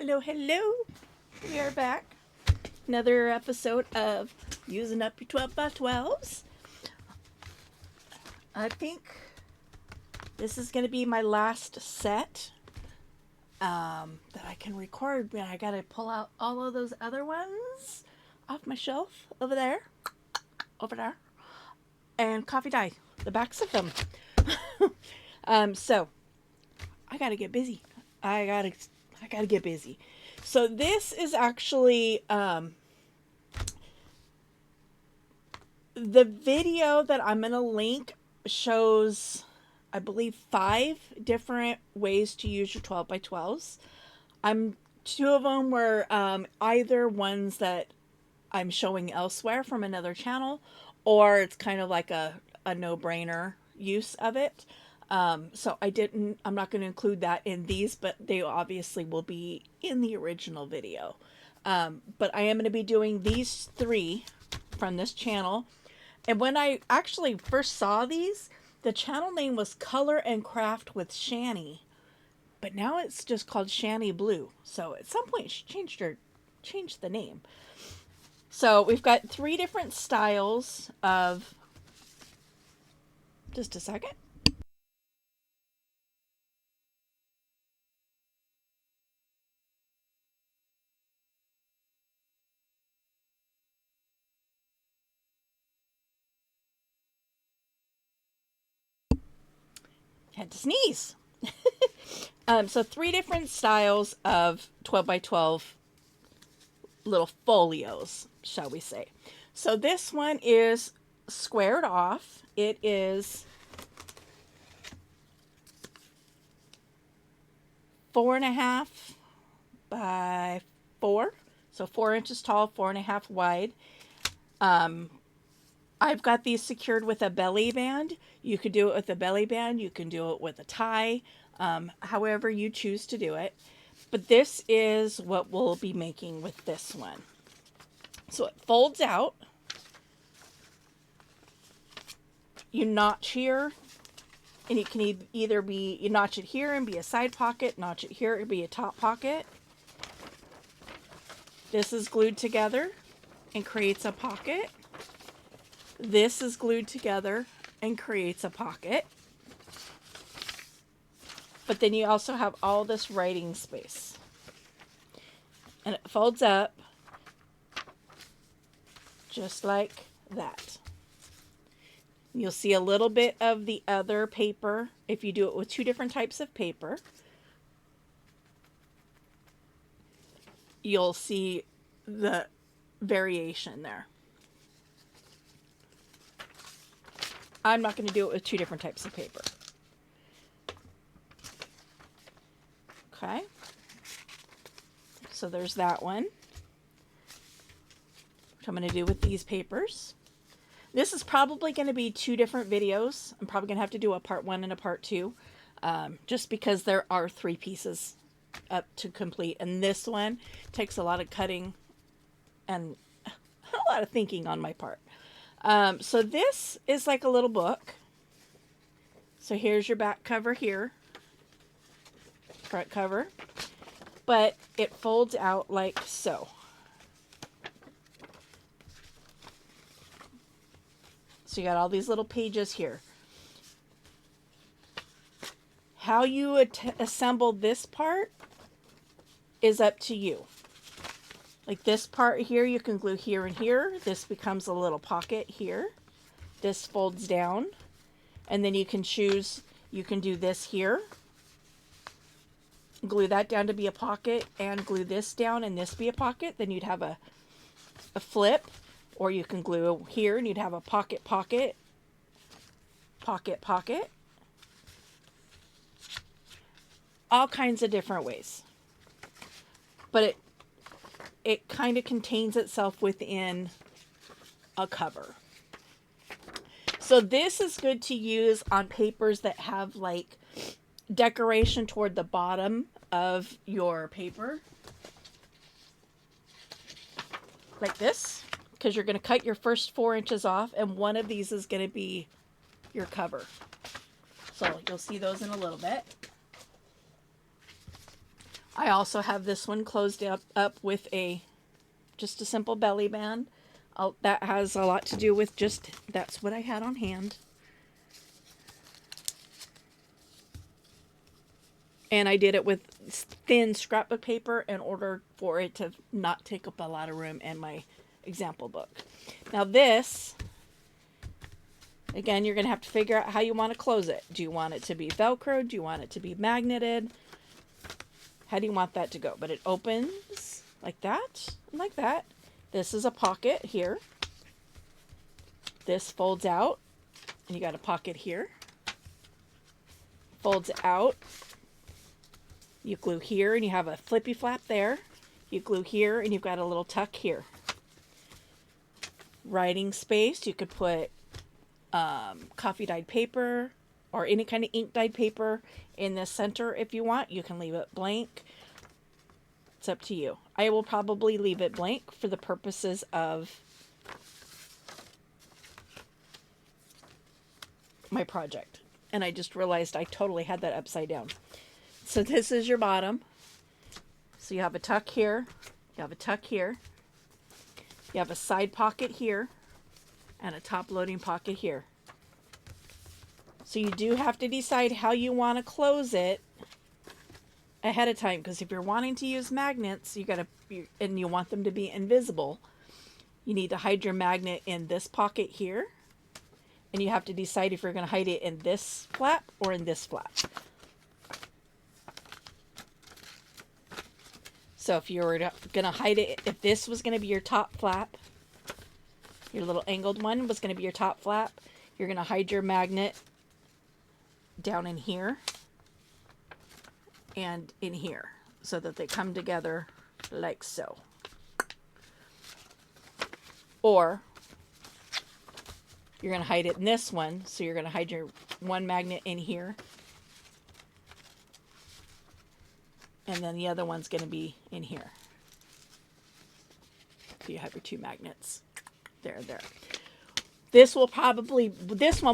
Hello, hello. We are back. Another episode of Using Up Your 12 by 12s. I think this is going to be my last set that I can record. I got to pull out all of those other ones off my shelf over there. And coffee dye, the backs of them. So I got to get busy. I gotta get busy. So this is actually the video that I'm gonna link shows, I believe, 5 different ways to use your 12 by 12s. Two of them were either ones that I'm showing elsewhere from another channel, or it's kind of like a no-brainer use of it. So I'm not going to include that in these, but they obviously will be in the original video. But I am going to be doing these 3 from this channel. And when I actually first saw these, the channel name was Color and Craft with Shani. But now it's just called Shani Blue. So at some point she changed the name. So we've got 3 different styles of... Just a second. Had to sneeze. So 3 different styles of 12 by 12 little folios, shall we say. So this one is squared off. It is 4.5 by 4. So 4 inches tall, 4.5 wide. I've got these secured with a belly band. You could do it with a belly band. You can do it with a tie, however you choose to do it. But this is what we'll be making with this one. So it folds out. You notch here, and it can either be, you notch it here and be a side pocket, notch it here and be a top pocket. This is glued together and creates a pocket. This is glued together and creates a pocket. But then you also have all this writing space. And it folds up just like that. You'll see a little bit of the other paper if you do it with 2 different types of paper. You'll see the variation there. I'm not going to do it with 2 different types of paper. Okay. So there's that one, which I'm going to do with these papers. This is probably going to be 2 different videos. I'm probably going to have to do a part 1 and a part 2, just because there are 3 pieces up to complete. And this one takes a lot of cutting and a lot of thinking on my part. So this is like a little book. So here's your back cover here, front cover, but it folds out like so. So you got all these little pages here. How you assemble this part is up to you. Like this part here, you can glue here and here. This becomes a little pocket here. This folds down. And then you can choose, you can do this here. Glue that down to be a pocket and glue this down and this be a pocket. Then you'd have a flip. Or you can glue here and you'd have a pocket, pocket, pocket, pocket. All kinds of different ways. But it kind of contains itself within a cover. So this is good to use on papers that have like decoration toward the bottom of your paper. Like this. Because you're going to cut your first 4 inches off, and one of these is going to be your cover. So you'll see those in a little bit. I also have this one closed up with just a simple belly band. That has a lot to do with that's what I had on hand. And I did it with thin scrapbook paper in order for it to not take up a lot of room in my example book. Now this, again, you're going to have to figure out how you want to close it. Do you want it to be Velcro? Do you want it to be magneted? How do you want that to go? But it opens like that, and like that. This is a pocket here. This folds out, and you got a pocket here. Folds out. You glue here, and you have a flippy flap there. You glue here, and you've got a little tuck here. Writing space, you could put coffee dyed paper or any kind of ink dyed paper in the center if you want. You can leave it blank. It's up to you. I will probably leave it blank for the purposes of my project. And I just realized I totally had that upside down. So this is your bottom. So you have a tuck here. You have a tuck here. You have a side pocket here. And a top loading pocket here. So you do have to decide how you want to close it ahead of time, because if you're wanting to use magnets, and you want them to be invisible, you need to hide your magnet in this pocket here, and you have to decide if you're going to hide it in this flap or in this flap. So if you were going to hide it, if this was going to be your top flap, your little angled one was going to be your top flap, you're going to hide your magnet down in here and in here so that they come together like so. Or you're going to hide it in this one, so you're going to hide your one magnet in here, and then the other one's going to be in here. So you have your two magnets. There. This one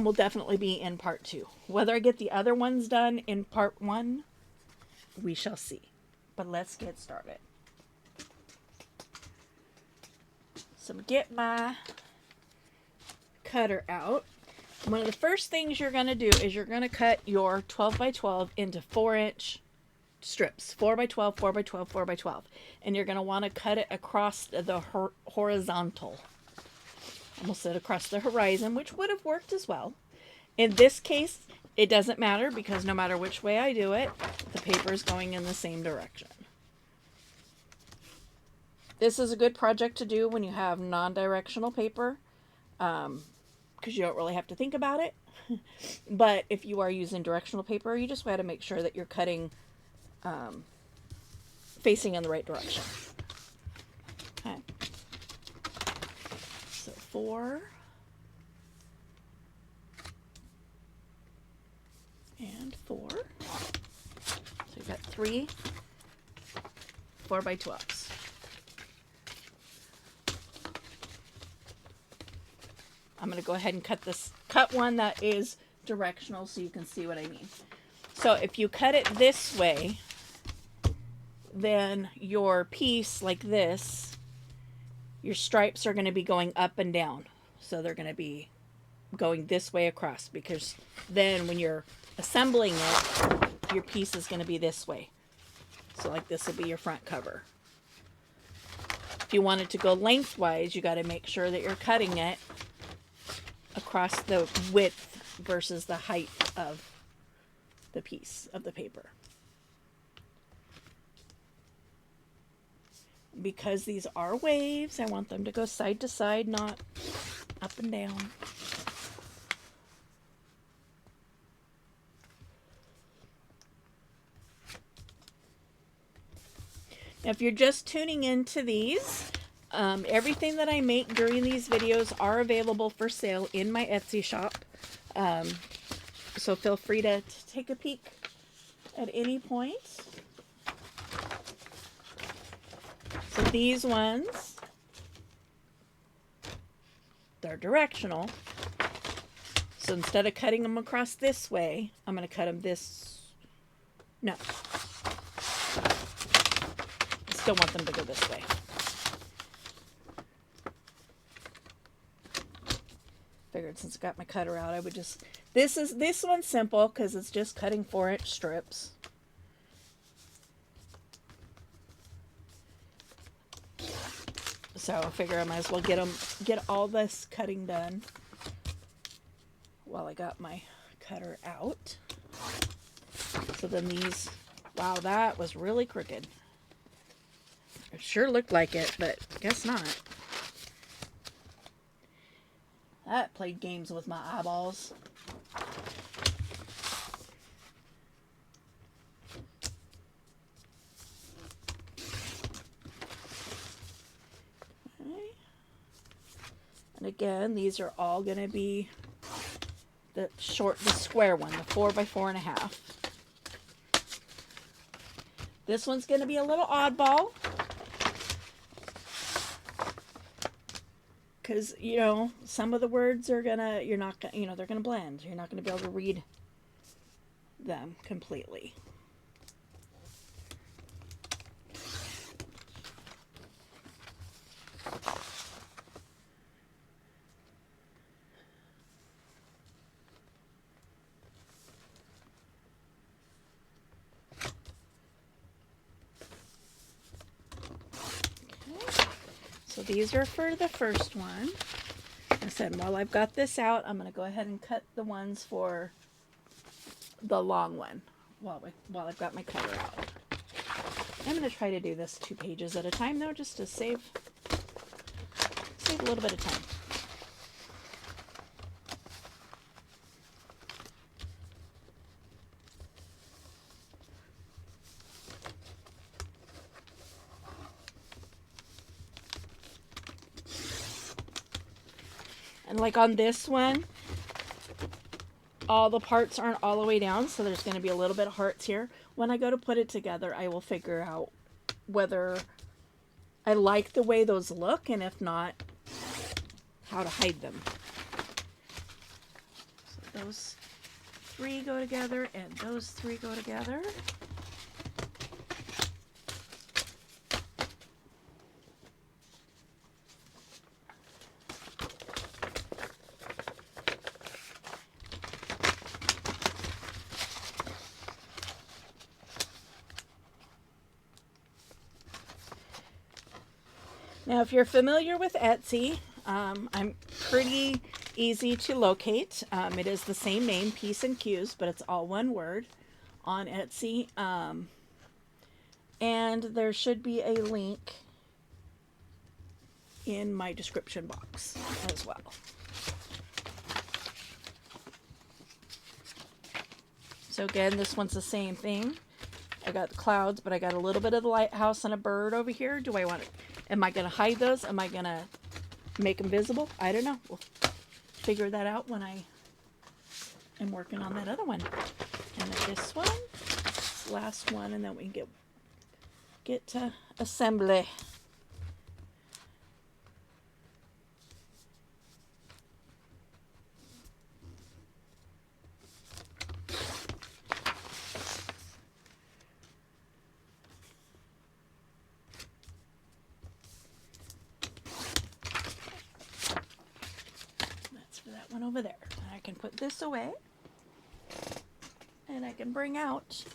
will definitely be in part 2. Whether I get the other ones done in part 1, we shall see. But let's get started. So get my cutter out. One of the first things you're going to do is you're going to cut your 12 by 12 into 4-inch strips. 4 by 12, 4 by 12, 4 by 12. And you're going to want to cut it across the horizontal. Almost said across the horizon, which would have worked as well. In this case, it doesn't matter, because no matter which way I do it, the paper is going in the same direction. This is a good project to do when you have non-directional paper, because you don't really have to think about it. But if you are using directional paper, you just got to make sure that you're cutting facing in the right direction. Okay. So 4 and 4. So you've got 3 4 by 12s. I'm going to go ahead and cut one that is directional so you can see what I mean. So if you cut it this way, then your piece like this, your stripes are going to be going up and down. So they're going to be going this way across, because then when you're assembling it, your piece is going to be this way. So like this will be your front cover. If you want it to go lengthwise, you got to make sure that you're cutting it across the width versus the height of the piece of the paper. Because these are waves, I want them to go side to side, not up and down. Now, if you're just tuning into these, everything that I make during these videos are available for sale in my Etsy shop. So feel free to take a peek at any point. So these ones, they're directional. So instead of cutting them across this way, I'm going to cut them this. No. still want them to go this way. Figured since I got my cutter out, I would just... This one's simple because it's just cutting 4-inch strips. So I figure I might as well get all this cutting done while I got my cutter out. So then these... Wow, that was really crooked. It sure looked like it, but guess not. That played games with my eyeballs. Okay. And again, these are all going to be the square one, the 4x4.5. This one's going to be a little oddball. Because, you know, some of the words are gonna, you're not gonna, you know, they're gonna blend. You're not gonna be able to read them completely. Okay. So these are for the first one. I said, while I've got this out, I'm going to go ahead and cut the ones for the long one while I've got my cutter out. I'm going to try to do this 2 pages at a time, though, just to save a little bit of time. And like on this one, all the parts aren't all the way down, so there's going to be a little bit of hearts here. When I go to put it together, I will figure out whether I like the way those look, and if not, how to hide them. So those 3 go together, and those 3 go together. Now, if you're familiar with Etsy, I'm pretty easy to locate. It is the same name, Peace and Cues, but it's all one word on Etsy. And there should be a link in my description box as well. So again, this one's the same thing. I got the clouds, but I got a little bit of the lighthouse and a bird over here. Do I want it? Am I going to hide those? Am I going to make them visible? I don't know. We'll figure that out when I am working on that other one. And then this one, this last one, and then we can get to assembly. One over there. I can put this away, and I can bring out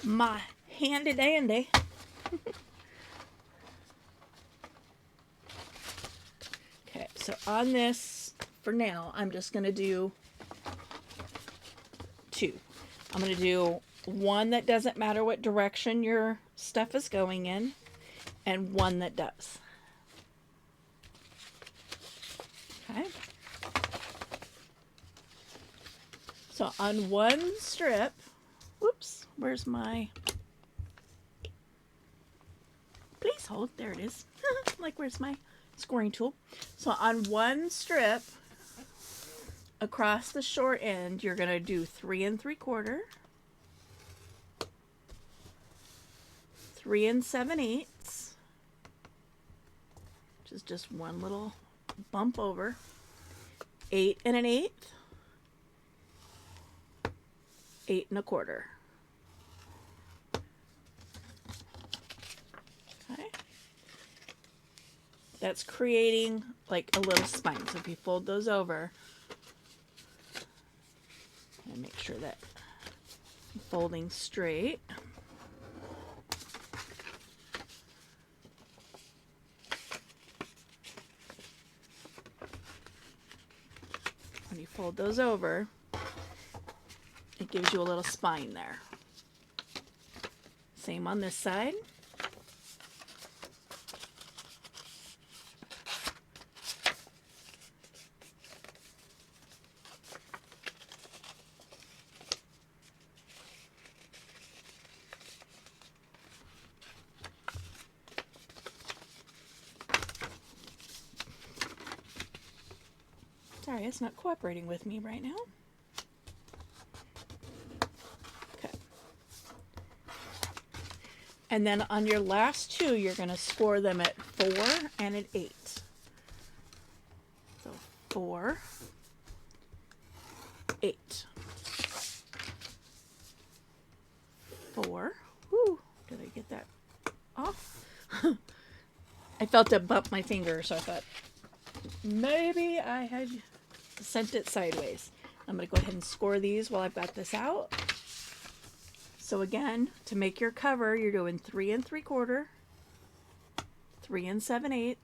my handy dandy okay, so on this for now, I'm just going to do 2. I'm going to do one that doesn't matter what direction your stuff is going in, and one that does. Okay. So on one strip, whoops, where's my, please hold, there it is. Like, where's my scoring tool? So on one strip, across the short end, you're going to do 3 3/4, 3 7/8, which is just one little bump over, 8 1/8, 8 1/4. that's creating like a little spine. So if you fold those over, and make sure that I'm folding straight. When you fold those over, it gives you a little spine there. Same on this side. Sorry, it's not cooperating with me right now. Okay. And then on your last two, you're going to score them at 4 and at 8. So 4, 8. 4. Woo! Did I get that off? I felt it bump my finger, so I thought maybe I had sent it sideways. I'm going to go ahead and score these while I've got this out. So again, to make your cover, you're doing 3 3/4, 3 7/8,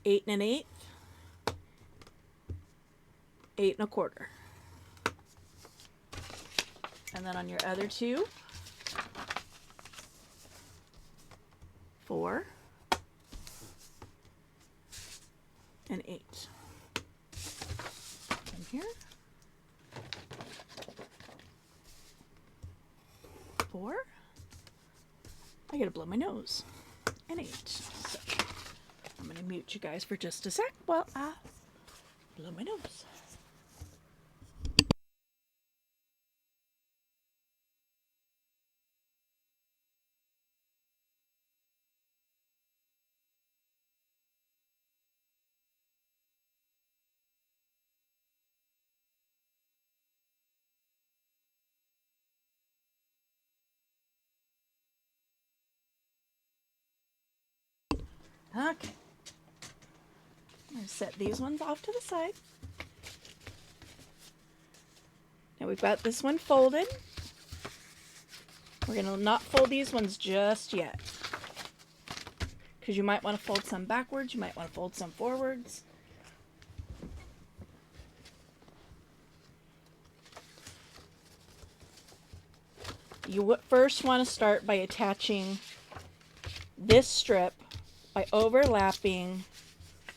8 1/8, 8 1/4. And then on your other two, 4 and 8. And here, 4. I gotta blow my nose. And 8. So I'm gonna mute you guys for just a sec while I blow my nose. Okay. I'm going to set these ones off to the side. Now we've got this one folded. We're going to not fold these ones just yet, because you might want to fold some backwards, you might want to fold some forwards. You first want to start by attaching this strip by overlapping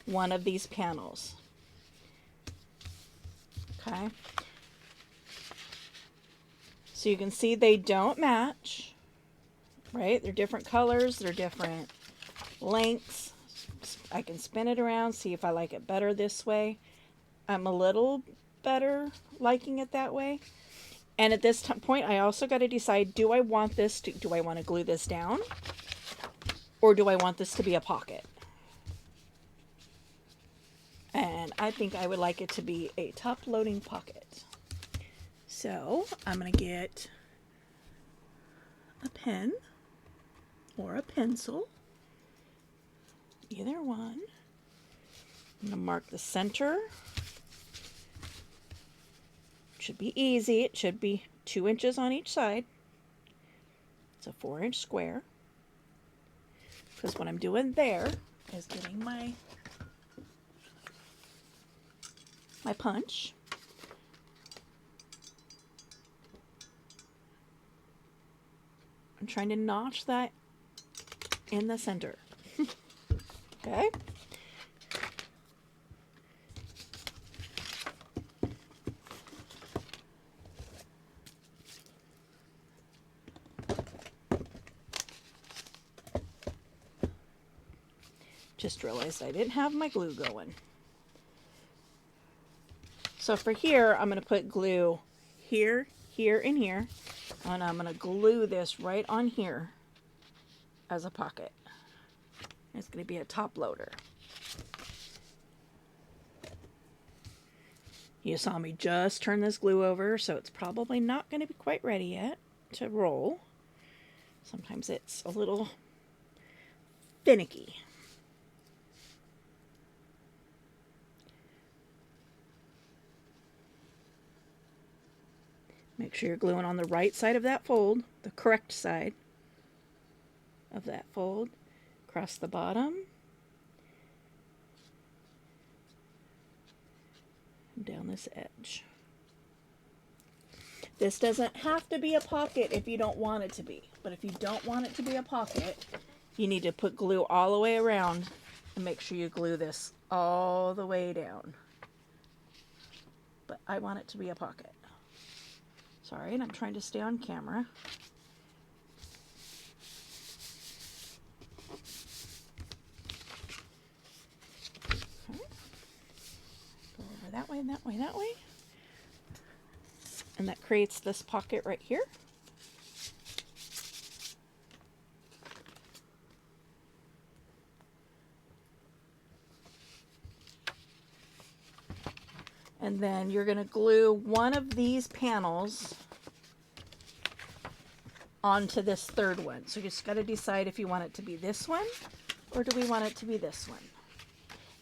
one of these panels. Okay. So you can see they don't match, right? They're different colors, they're different lengths. I can spin it around, see if I like it better this way. I'm a little better liking it that way. And at this point, I also got to decide, do I want to glue this down? Or do I want this to be a pocket? And I think I would like it to be a top-loading pocket. So I'm going to get a pen or a pencil, either one. I'm going to mark the center. It should be easy. It should be 2 inches on each side. It's a 4-inch square. Because what I'm doing there is getting my punch. I'm trying to notch that in the center. Okay. Just realized I didn't have my glue going. So for here, I'm going to put glue here, here, and here. And I'm going to glue this right on here as a pocket. It's going to be a top loader. You saw me just turn this glue over, so it's probably not going to be quite ready yet to roll. Sometimes it's a little finicky. Make sure you're gluing on the right side of that fold, the correct side of that fold, across the bottom, and down this edge. This doesn't have to be a pocket if you don't want it to be, but if you don't want it to be a pocket, you need to put glue all the way around and make sure you glue this all the way down. But I want it to be a pocket. Sorry, and I'm trying to stay on camera. Okay. Go over that way, that way, that way. And that creates this pocket right here. And then you're going to glue one of these panels onto this third one. So you just got to decide if you want it to be this one or do we want it to be this one.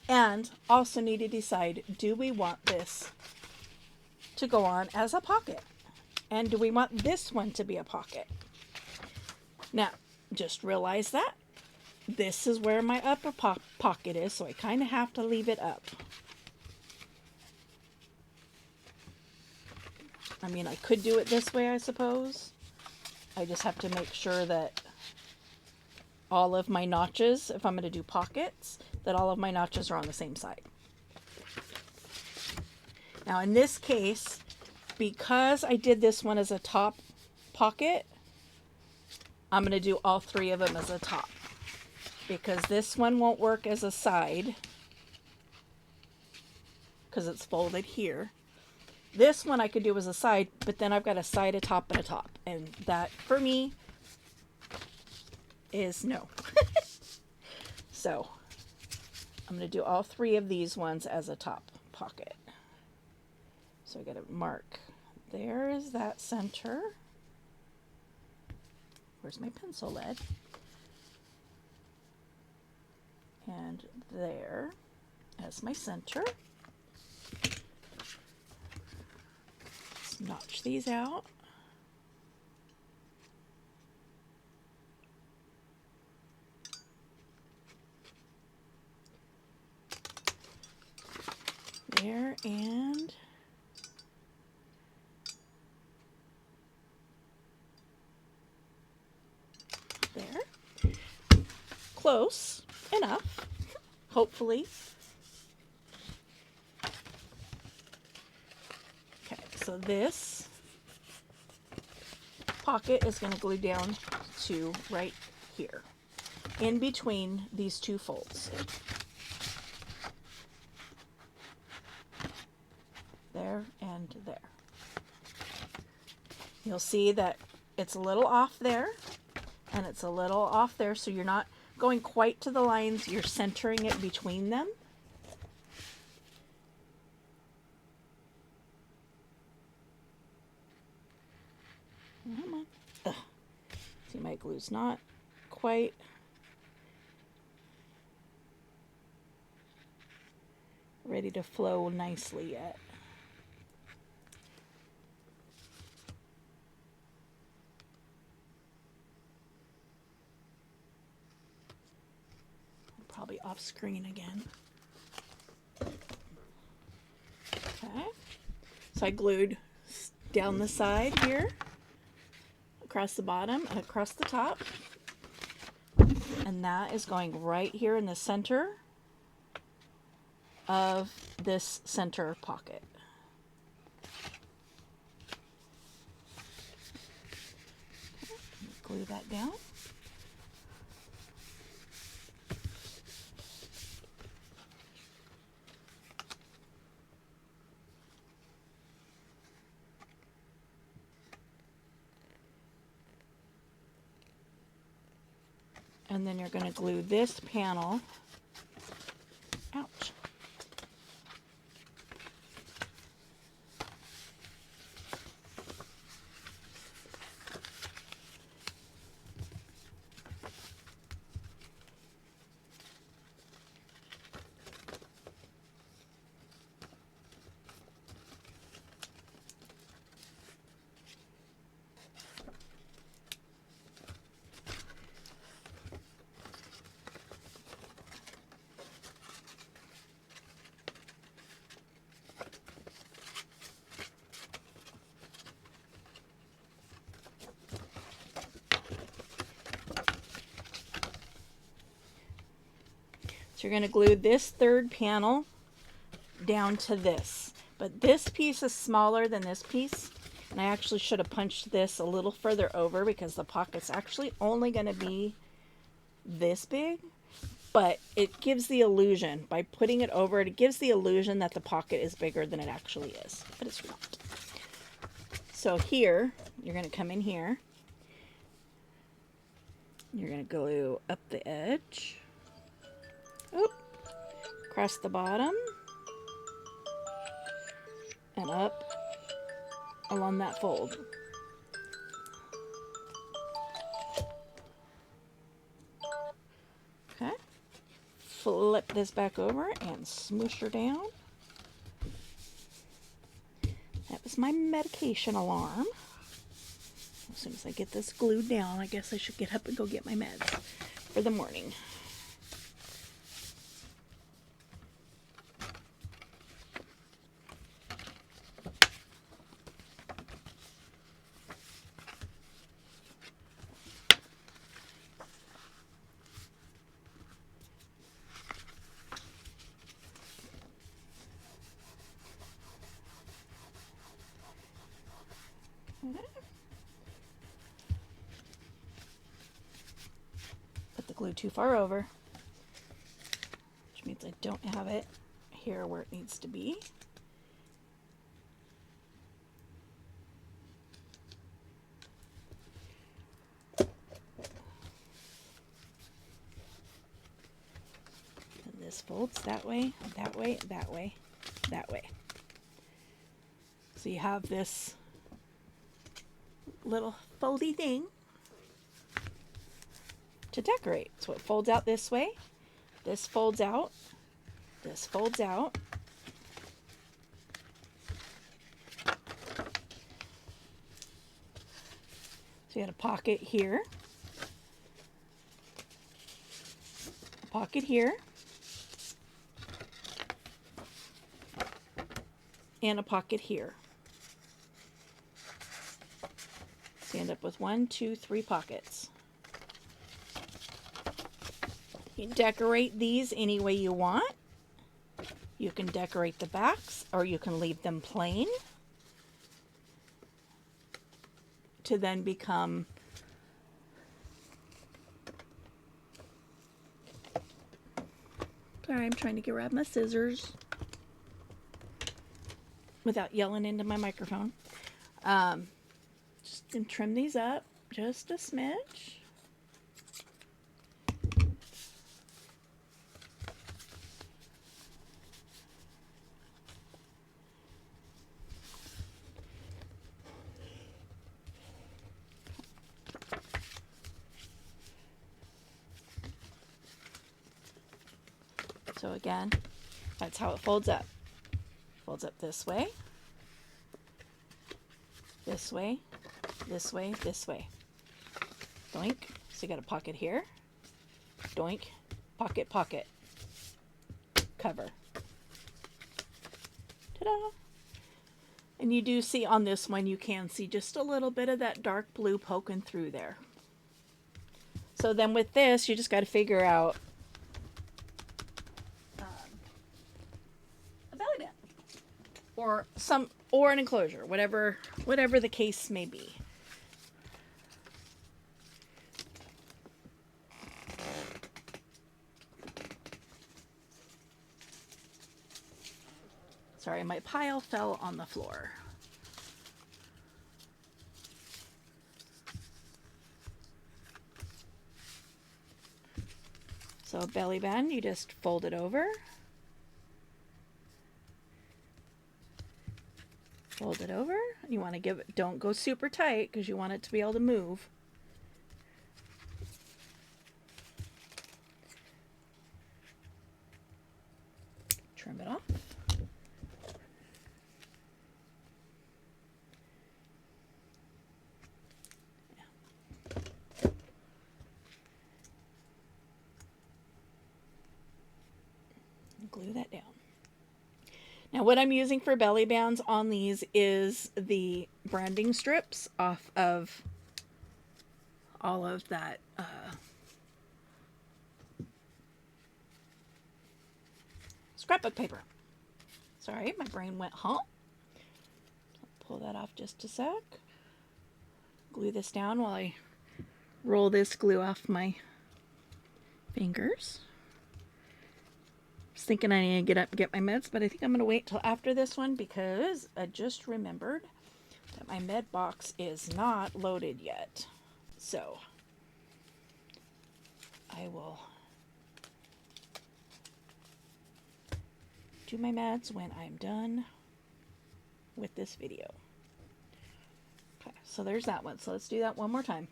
And also need to decide, do we want this to go on as a pocket? And do we want this one to be a pocket? Now, just realize that this is where my upper pocket is, so I kind of have to leave it up. I mean, I could do it this way, I suppose. I just have to make sure that all of my notches, if I'm going to do pockets, that all of my notches are on the same side. Now, in this case, because I did this one as a top pocket, I'm going to do all three of them as a top. Because this one won't work as a side, because it's folded here. This one I could do as a side, but then I've got a side, a top, and a top. And that, for me, is no. So, I'm going to do all three of these ones as a top pocket. So I got to mark. There is that center. Where's my pencil lead? And there as my center. Let's notch these out. There and there. Close enough, hopefully. Okay, so this pocket is going to glue down to right here, in between these two folds. There and there. You'll see that it's a little off there and it's a little off there, so you're not going quite to the lines, you're centering it between them. Come on. Ugh. See, my glue's not quite ready to flow nicely yet. Probably off screen again. Okay, so I glued down the side here, across the bottom and across the top, and that is going right here in the center of this center pocket. Okay, glue that down. And then you're going to glue this panel. Ouch. So you're going to glue this third panel down to this. But this piece is smaller than this piece. And I actually should have punched this a little further over because the pocket's actually only going to be this big. But it gives the illusion, by putting it over it, it gives the illusion that the pocket is bigger than it actually is. But it's not. So here, you're going to come in here. You're going to glue up the edge. Oop. Across the bottom. And up along that fold. Okay. Flip this back over and smoosh her down. That was my medication alarm. As soon as I get this glued down, I guess I should get up and go get my meds for the morning. Put the glue too far over, which means I don't have it here where it needs to be. And this folds that way, that way, that way, that way. So you have this little foldy thing to decorate. So it folds out this way, this folds out, this folds out. So you got a pocket here, a pocket here, and a pocket here. So you end up with 1, 2, 3 pockets. You decorate these any way you want. You can decorate the backs, or you can leave them plain to then become sorry, I'm trying to grab my scissors without yelling into my microphone. Just gonna trim these up just a smidge. So again, that's how it folds up. Folds up this way, this way, this way, this way. Doink. So you got a pocket here. Doink. Pocket, pocket. Cover. Ta-da! And you do see on this one, you can see just a little bit of that dark blue poking through there. So then with this, you just got to figure out a belly band or an enclosure, whatever the case may be. Sorry, my pile fell on the floor. So a belly band, you just fold it over. Fold it over. You want to give it, don't go super tight because you want it to be able to move. Trim it off. Glue that down. Now what I'm using for belly bands on these is the branding strips off of all of that scrapbook paper. Sorry, my brain went, huh? Pull that off just a sec. Glue this down while I roll this glue off my fingers. I was thinking I need to get up and get my meds, but I think I'm going to wait till after this one because I just remembered that my med box is not loaded yet. So I will do my meds when I'm done with this video. Okay, so there's that one. So let's do that one more time.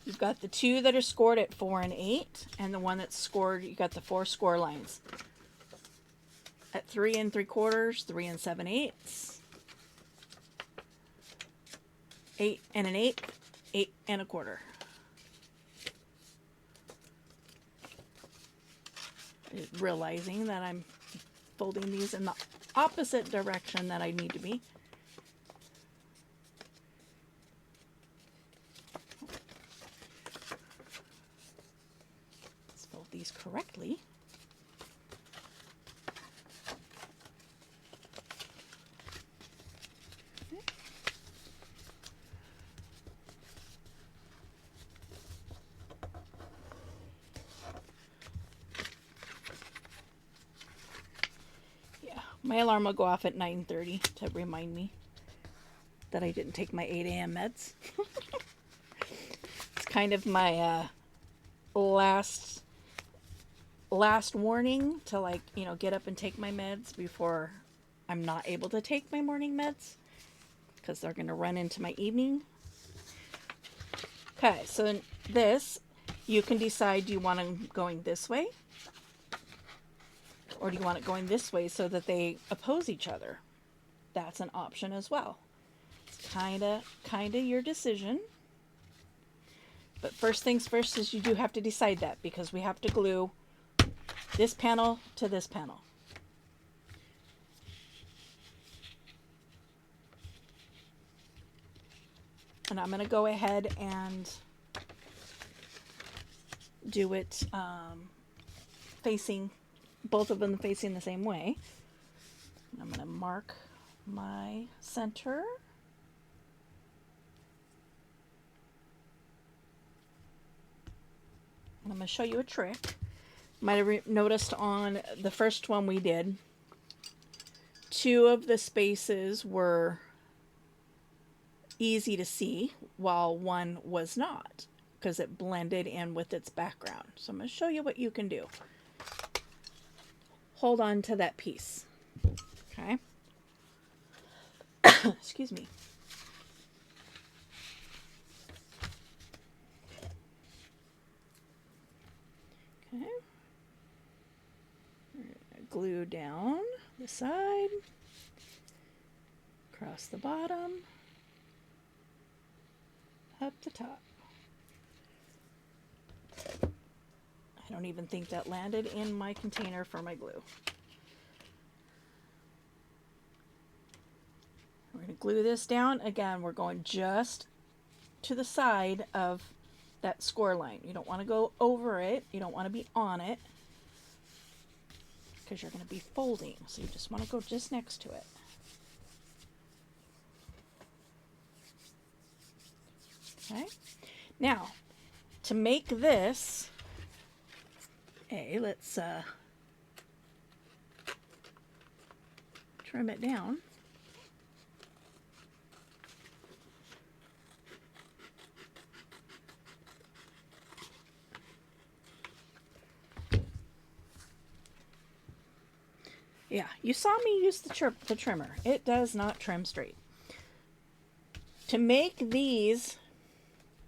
You've got the two that are scored at 4 and 8, and the one that's scored, you got the 4 score lines. At 3 3/4, 3 7/8, 8 and an 8, 8 1/4. Realizing that I'm folding these in the opposite direction that I need to be. Let's fold these correctly. My alarm will go off at 9:30 to remind me that I didn't take my 8 a.m. meds. It's kind of my last warning to, like, you know, get up and take my meds before I'm not able to take my morning meds because they're going to run into my evening. Okay, so in this, you can decide, do you want them going this way? Or do you want it going this way so that they oppose each other? That's an option as well. It's kind of your decision. But first things first is you do have to decide that because we have to glue this panel to this panel. And I'm going to go ahead and do it facing, both of them facing the same way. I'm going to mark my center. And I'm going to show you a trick. You might have noticed on the first one we did, 2 of the spaces were easy to see while 1 was not because it blended in with its background. So I'm going to show you what you can do. Hold on to that piece. Okay. Excuse me. Okay. Glue down the side, across the bottom, up the top. I don't even think that landed in my container for my glue. We're going to glue this down. Again, we're going just to the side of that score line. You don't want to go over it. You don't want to be on it because you're going to be folding. So you just want to go just next to it. Okay. Now, to make this, let's trim it down. Yeah, you saw me use the trimmer. It does not trim straight. To make these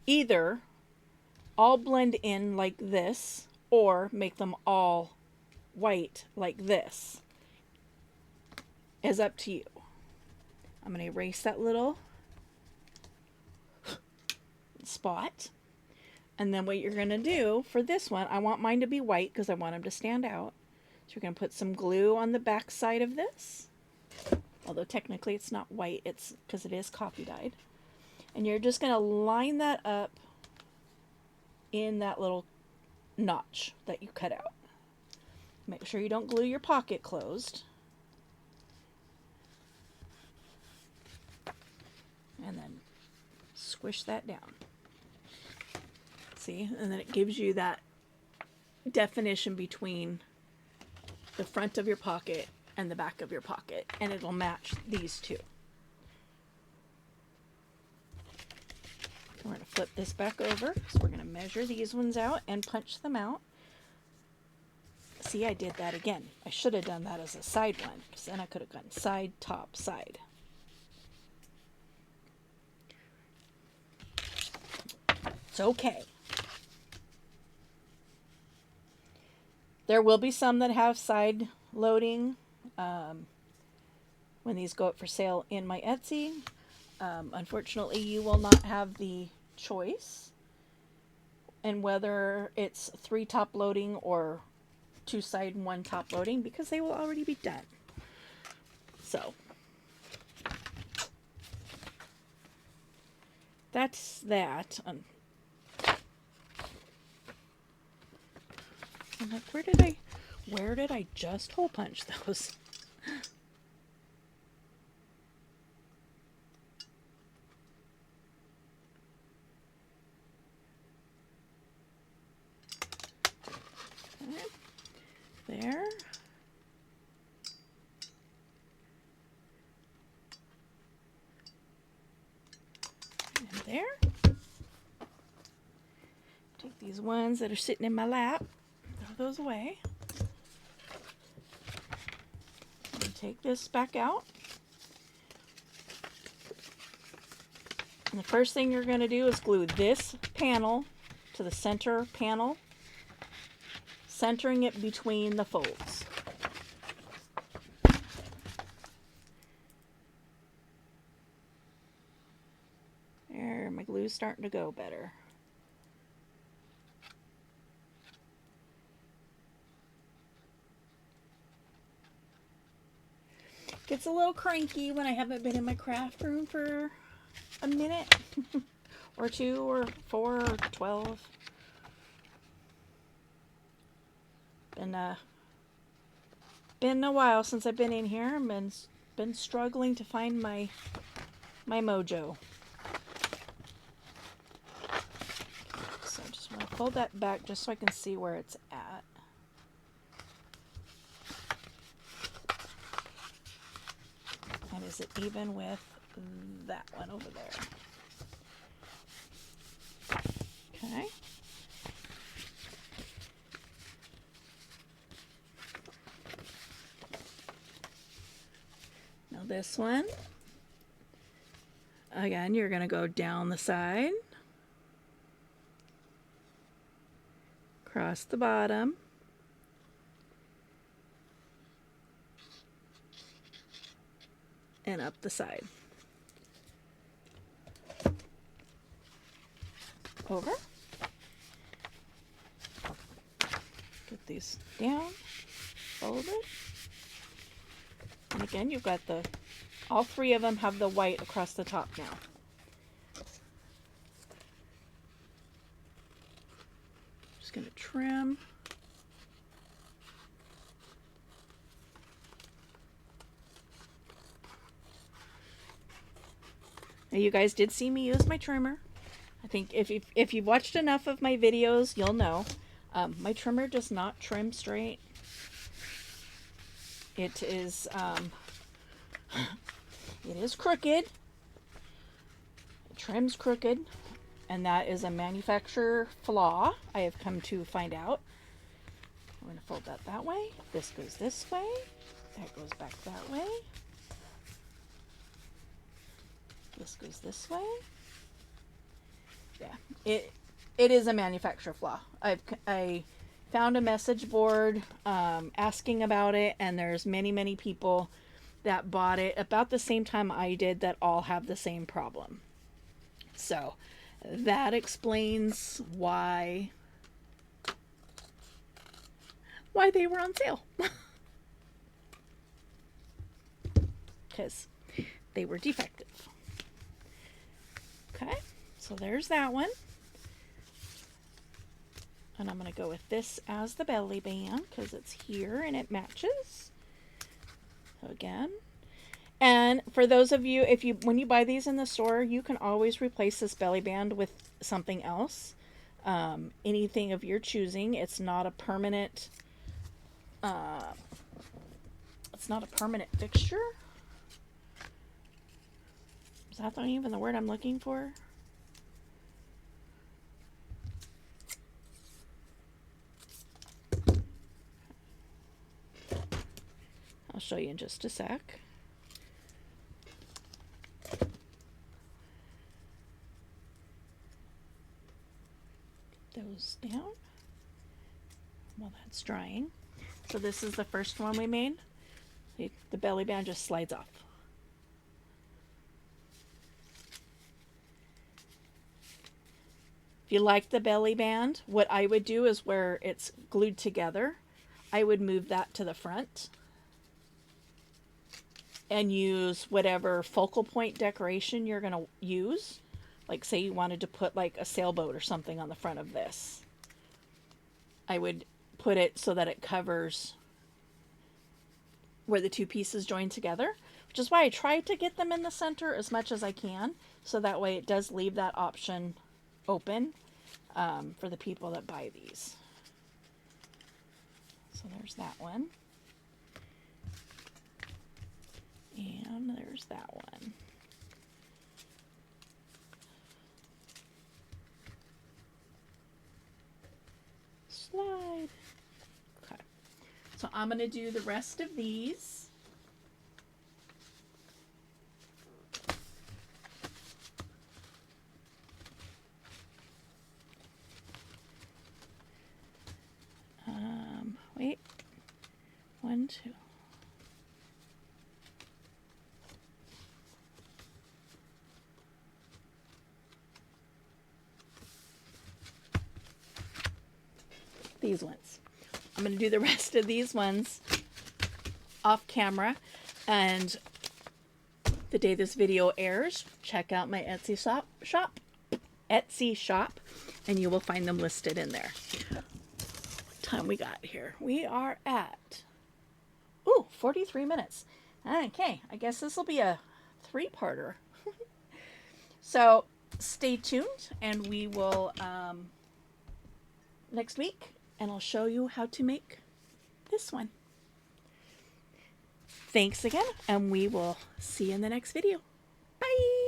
either all blend in like this or make them all white like this is up to you. I'm going to erase that little spot. And then what you're going to do for this one, I want mine to be white because I want them to stand out. So you're going to put some glue on the back side of this. Although technically it's not white, it's because it is coffee dyed. And you're just going to line that up in that little notch that you cut out. Make sure you don't glue your pocket closed. And then squish that down. See? And then it gives you that definition between the front of your pocket and the back of your pocket. And it'll match these two. We're going to flip this back over. So we're going to measure these ones out and punch them out. See, I did that again. I should have done that as a side one, because then I could have gone side, top, side. It's okay. There will be some that have side loading when these go up for sale in my Etsy. Unfortunately, you will not have the choice in whether it's 3 top loading or 2 side and 1 top loading, because they will already be done. So that's that. I'm like, where did I just hole punch those? There. And there. Take these ones that are sitting in my lap, throw those away. And take this back out. And the first thing you're going to do is glue this panel to the center panel, centering it between the folds. There, my glue's starting to go better. Gets a little cranky when I haven't been in my craft room for a minute or 2 or 4 or 12. Been a while since I've been in here. I've been struggling to find my mojo. So I just want to fold that back just so I can see where it's at. And is it even with that one over there? Okay. Now this one, again, you're going to go down the side, across the bottom, and up the side. Over. Get these down, fold it. And again, you've got all 3 of them have the white across the top now. Just going to trim. Now you guys did see me use my trimmer. I think if you've watched enough of my videos, you'll know. My trimmer does not trim straight. It is crooked. It trims crooked, and that is a manufacturer flaw, I have come to find out. I'm going to fold that way. This goes this way. That goes back that way. This goes this way. Yeah, it is a manufacturer flaw. I found a message board asking about it, and there's many people that bought it about the same time I did that all have the same problem. So that explains why they were on sale. Because they were defective. Okay, so there's that one. And I'm going to go with this as the belly band because it's here and it matches. So again. And for those of you, when you buy these in the store, you can always replace this belly band with something else. Anything of your choosing. It's not a permanent fixture. Is that not even the word I'm looking for? I'll show you in just a sec. Those down while that's drying. So this is the first one we made. The belly band just slides off. If you like the belly band, what I would do is where it's glued together, I would move that to the front and use whatever focal point decoration you're going to use. Like say you wanted to put like a sailboat or something on the front of this. I would put it so that it covers where the two pieces join together, which is why I try to get them in the center as much as I can, so that way it does leave that option open for the people that buy these. So there's that one. And there's that one. Slide. Okay. So I'm going to do the rest of these. Wait. 1, 2. These ones. I'm going to do the rest of these ones off camera, and the day this video airs, check out my Etsy shop, and you will find them listed in there. What time we got here? We are at 43 minutes. Okay, I guess this will be a 3-parter. So stay tuned, and we will next week, and I'll show you how to make this one. Thanks again, and we will see you in the next video. Bye!